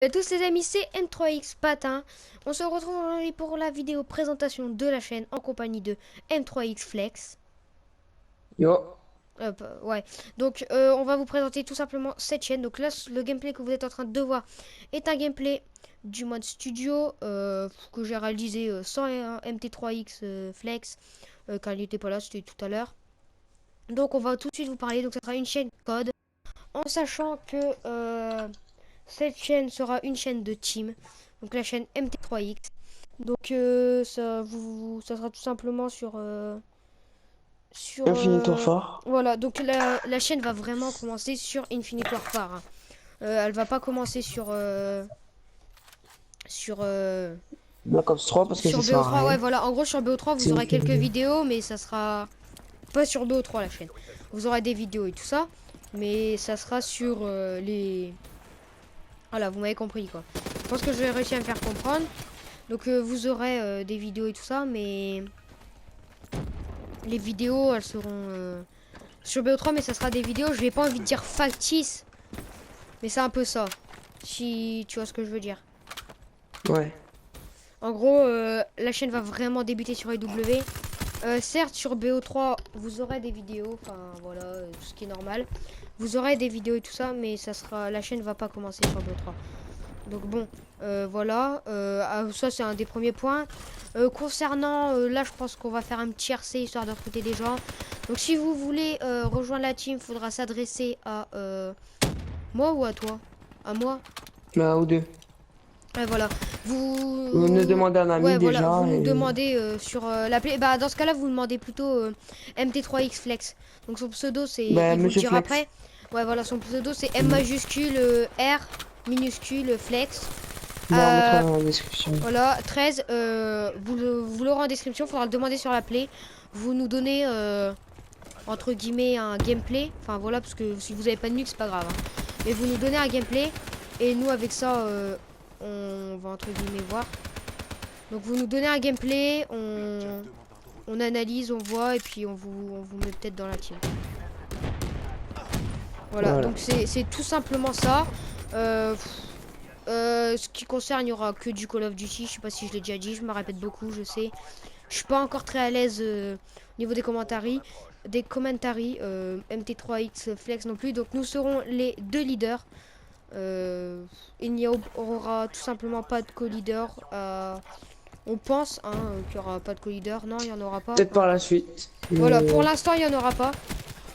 À tous les amis, c'est M3X Patin. On se retrouve aujourd'hui pour la vidéo présentation de la chaîne en compagnie de M3X Flex. Yo, Ouais, donc on va vous présenter tout simplement cette chaîne. Donc là, le gameplay que vous êtes en train de voir est un gameplay du mode studio que j'ai réalisé sans un MT3X Flex car il n'était pas là, c'était tout à l'heure. Donc on va tout de suite vous parler. Donc ça sera une chaîne code en sachant que cette chaîne sera une chaîne de team, donc la chaîne MT3X. Donc ça sera tout simplement sur Infinite Warfare. voilà. Donc la chaîne va vraiment commencer sur Infinite Warfare, hein. Elle va pas commencer sur Black Ops 3 parce que sur ça sert à BO3. Ouais, rien. voilà. En gros, sur BO3, vous C'est une aurez quelques vidéo. vidéos, mais ça sera pas sur BO3 la chaîne. Vous aurez des vidéos et tout ça, mais ça sera sur les. Voilà, vous m'avez compris quoi. Je pense que je vais réussir à me faire comprendre. Donc vous aurez des vidéos et tout ça, mais les vidéos elles seront sur BO3, mais ça sera des vidéos, je n'ai pas envie de dire factice, mais c'est un peu ça, si tu vois ce que je veux dire. Ouais. En gros, la chaîne va vraiment débuter sur EW. Certes, sur BO3, vous aurez des vidéos, enfin voilà, tout ce qui est normal. Vous aurez des vidéos et tout ça, mais ça sera, la chaîne va pas commencer sur BO3. Donc bon, voilà, ça c'est un des premiers points. Concernant, là je pense qu'on va faire un petit RC histoire de recruter des gens. Donc si vous voulez rejoindre la team, il faudra s'adresser à moi ou à toi? À moi? Là, ou deux. Ouais, voilà. Vous nous demandez un ami Ouais, voilà, déjà vous nous et... demandez sur l'appli. Bah dans ce cas-là, vous demandez plutôt MT3X Flex. Donc son pseudo c'est, Bah, il vous le Monsieur dira Flex. après. Ouais, voilà, son pseudo c'est M Mm. majuscule R minuscule Flex. Bah, on mettra Euh, dans la description. Voilà, 13, vous l'aurez en description, il faudra le demander sur la play. Vous nous donnez, entre guillemets, un gameplay. Enfin voilà, parce que si vous avez pas de nuque, c'est pas grave, hein. Mais vous nous donnez un gameplay. Et nous, avec ça, on va, entre guillemets, voir. Donc vous nous donnez un gameplay, on analyse, on voit, et puis on vous met peut-être dans la team. Voilà, Voilà. donc c'est tout simplement ça. Euh, ce qui concerne, il n'y aura que du Call of Duty. Je sais pas si je l'ai déjà dit, je me répète beaucoup, je sais. Je suis pas encore très à l'aise au niveau des commentaires. MT3X Flex non plus. Donc nous serons les deux leaders. Il n'y aura tout simplement pas de co-leader. On pense hein, qu'il n'y aura pas de co-leader. Non, il n'y en aura pas. Peut-être Hein. par la suite. Voilà, Mais... pour l'instant, il n'y en aura pas.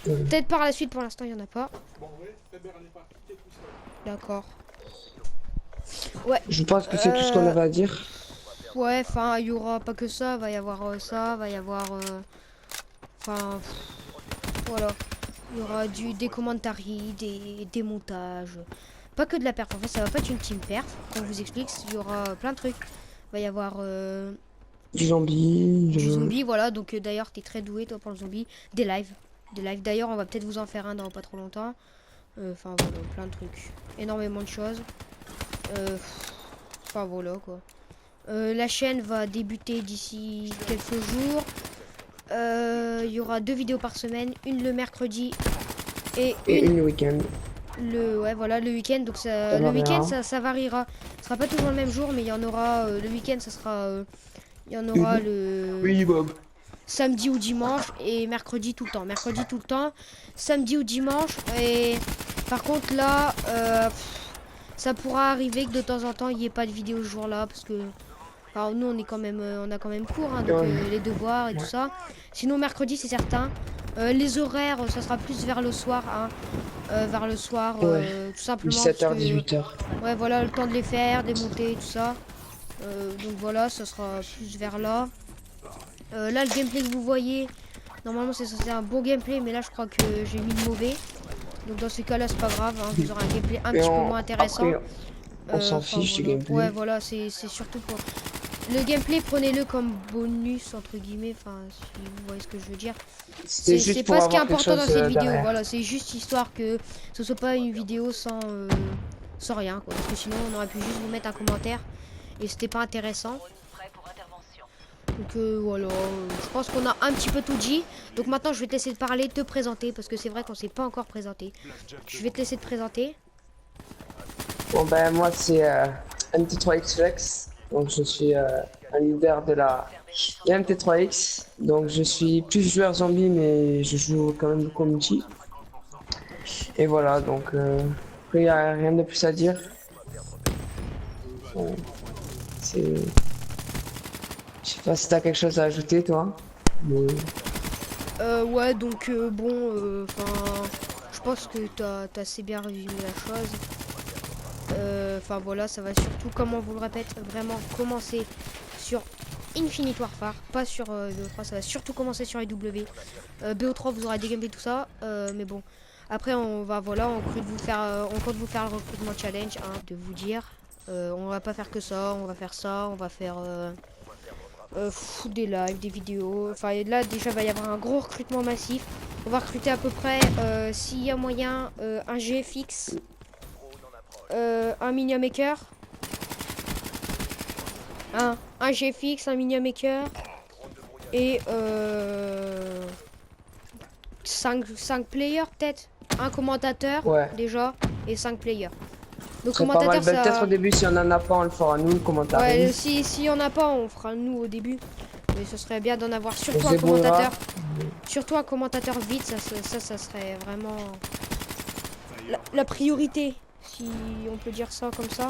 euh, Peut-être par la suite, pour l'instant, il n'y en a pas. D'accord. Ouais. je pense que c'est tout ce qu'on Euh, avait à dire. ouais, enfin, il y aura pas que ça. Va y avoir ça, va y avoir... Enfin, voilà. Il y aura des commentaires, des montages. Pas que de la perf. En fait, ça va pas être une team perf. Quand je vous explique, il y aura plein de trucs. Il va y avoir Du zombie, du zombie, voilà. Donc d'ailleurs, t'es très doué toi pour le zombie. Des lives. Des lives. D'ailleurs, on va peut-être vous en faire un dans pas trop longtemps. Enfin voilà, plein de trucs. Énormément de choses. Euh, Enfin voilà quoi. La chaîne va débuter d'ici quelques jours. Il y aura 2 vidéos par semaine, une le mercredi et et une une week-end. le week-end. Donc Ça le va week-end rien. ça variera. Ce sera pas toujours le même jour, mais il y en aura le week-end ça sera il y en aura Une. le Oui, Bob. samedi ou dimanche et mercredi tout le temps. Mercredi tout le temps, samedi ou dimanche. Et par contre là ça pourra arriver que de temps en temps il n'y ait pas de vidéo ce jour-là parce que alors nous on est quand même on a quand même cours hein, donc Ouais. les devoirs et tout Ouais. ça. Sinon mercredi c'est certain. Les horaires ça sera plus vers le soir hein. Vers le soir Ouais. tout simplement parce 17h, que 18h. ouais voilà le temps de les faire, démonter tout ça. Donc voilà ça sera plus vers là. Là le gameplay que vous voyez normalement c'est censé un bon gameplay mais là je crois que j'ai mis le mauvais. Donc dans ces cas là c'est pas grave hein, vous aurez un gameplay un Et petit peu moins intéressant. après, on s'en Enfin fiche du voilà. Ouais gameplay. voilà c'est surtout pour le gameplay, prenez-le comme bonus, entre guillemets, enfin, si vous voyez ce que je veux dire. C'est C'est juste pas pour ce qui est avoir quelque important dans chose cette vidéo, derrière. voilà, c'est juste histoire que ce soit pas une vidéo sans rien, quoi. Parce que sinon, on aurait pu juste vous mettre un commentaire et c'était pas intéressant. Donc voilà, je pense qu'on a un petit peu tout dit. Donc maintenant, je vais te laisser te parler, te présenter, parce que c'est vrai qu'on s'est pas encore présenté. Je vais te laisser te présenter. Bon ben moi c'est MT3X Flex, donc je suis un leader de la MT3X, donc je suis plus joueur zombie mais je joue quand même beaucoup au multi. Et voilà, donc après il n'y a rien de plus à dire. Bon, c'est... Je sais pas si t'as quelque chose à ajouter toi. Mais... Ouais, donc bon, enfin, je pense que t'as assez bien résumé la chose. Enfin voilà, ça va surtout, comme on vous le répète, vraiment commencer sur Infinite Warfare, pas sur BO3, ça va surtout commencer sur IW. BO3 vous aurez des gameplays tout ça, mais bon. Après on va voilà, on compte vous faire le recrutement challenge, hein, de vous dire. On va pas faire que ça, on va faire ça, on va faire des lives, des vidéos. Enfin là déjà va y avoir un gros recrutement massif. On va recruter à peu près, s'il y a moyen, un GFX, un Minion Maker, un GFX, un Minion Maker et 5 players peut-être. Un commentateur Ouais. déjà et 5 players. Le C'est pas mal. commentateur Ben, peut-être ça... au début si on en a pas on le fera nous, commentaire. Ouais, si on n'a pas, on fera nous au début. Mais ce serait bien d'en avoir surtout On un se débrouillera. commentateur. Surtout un commentateur vite, ça serait vraiment la priorité, si on peut dire ça comme ça.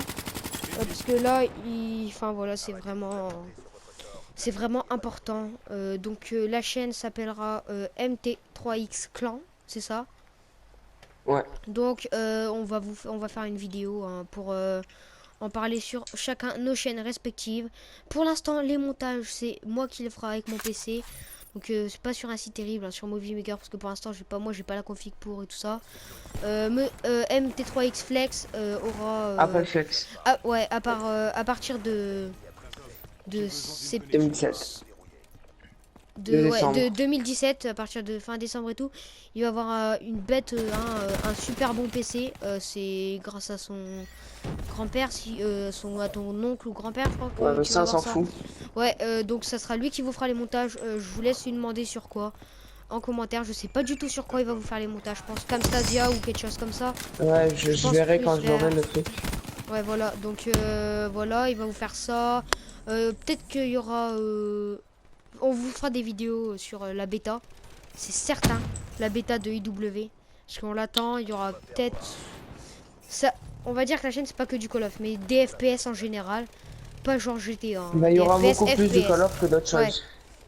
Parce que là, enfin voilà, c'est vraiment important. Donc la chaîne s'appellera MT3X Clan, c'est ça. Ouais. Donc on va faire une vidéo, hein, pour en parler sur chacun nos chaînes respectives. Pour l'instant, les montages, c'est moi qui le fera avec mon PC. Donc c'est pas sur un site terrible, hein, sur Movie Maker, parce que pour l'instant j'ai pas la config pour et tout ça. MT3X Flex aura Après Flex. ouais, à partir de 2017. de 2017, à partir de fin décembre et tout, il va avoir une bête, un super bon PC. C'est grâce à son grand-père, à ton oncle ou grand-père, je crois que Ouais, mais tu ça vas on s'en avoir ça. fout. Ouais, donc ça sera lui qui vous fera les montages. Je vous laisse lui demander sur quoi en commentaire. Je sais pas du tout sur quoi il va vous faire les montages. Je pense Camstadia ou quelque chose comme ça. Ouais, je pense verrai plus quand je l'aurai vers- le truc. Ouais, voilà. Donc voilà, il va vous faire ça. Peut-être qu'il y aura... on vous fera des vidéos sur la bêta. C'est certain. La bêta de IW. Parce qu'on l'attend. Il y aura peut-être... Ça, on va dire que la chaîne, c'est pas que du Call of. Mais des FPS en général. Pas genre GTA. Hein. Bah, il y aura FPS, beaucoup plus de FPS. Call of que d'autres Ouais. choses.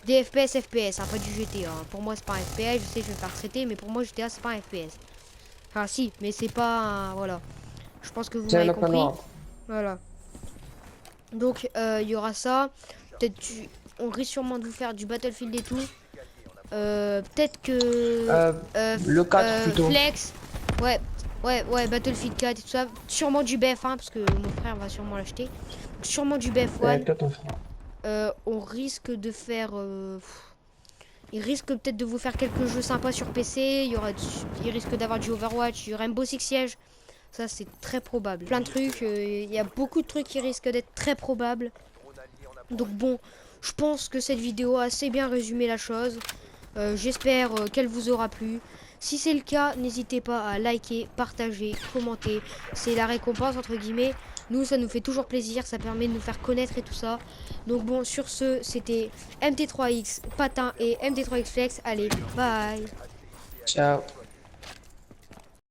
Des FPS, hein, pas du GTA. Hein. Pour moi, c'est pas un FPS. Je sais, je vais me faire traiter. Mais pour moi, GTA, c'est pas un FPS. Enfin, si. Mais c'est pas un... Voilà. Je pense que vous C'est un m'avez open compris. world. Voilà. Donc il y aura ça. Peut-être on risque sûrement de vous faire du Battlefield et tout. Peut-être que Le 4 plutôt. Flex. Ouais, Battlefield 4 et tout ça. Sûrement du BF1 parce que mon frère va sûrement l'acheter. Sûrement du Ouais, BF1. toi ton frère. On risque de faire. Il risque peut-être de vous faire quelques jeux sympas sur PC. Il risque d'avoir du Overwatch, du Rainbow Six Siege. Ça, c'est très probable. Plein de trucs. Il y a beaucoup de trucs qui risquent d'être très probables. Donc bon, je pense que cette vidéo a assez bien résumé la chose. J'espère qu'elle vous aura plu. Si c'est le cas, n'hésitez pas à liker, partager, commenter. C'est la récompense entre guillemets. Nous, ça nous fait toujours plaisir, ça permet de nous faire connaître et tout ça. Donc bon, sur ce, c'était MT3X Patin et MT3X Flex. Allez, bye. Ciao.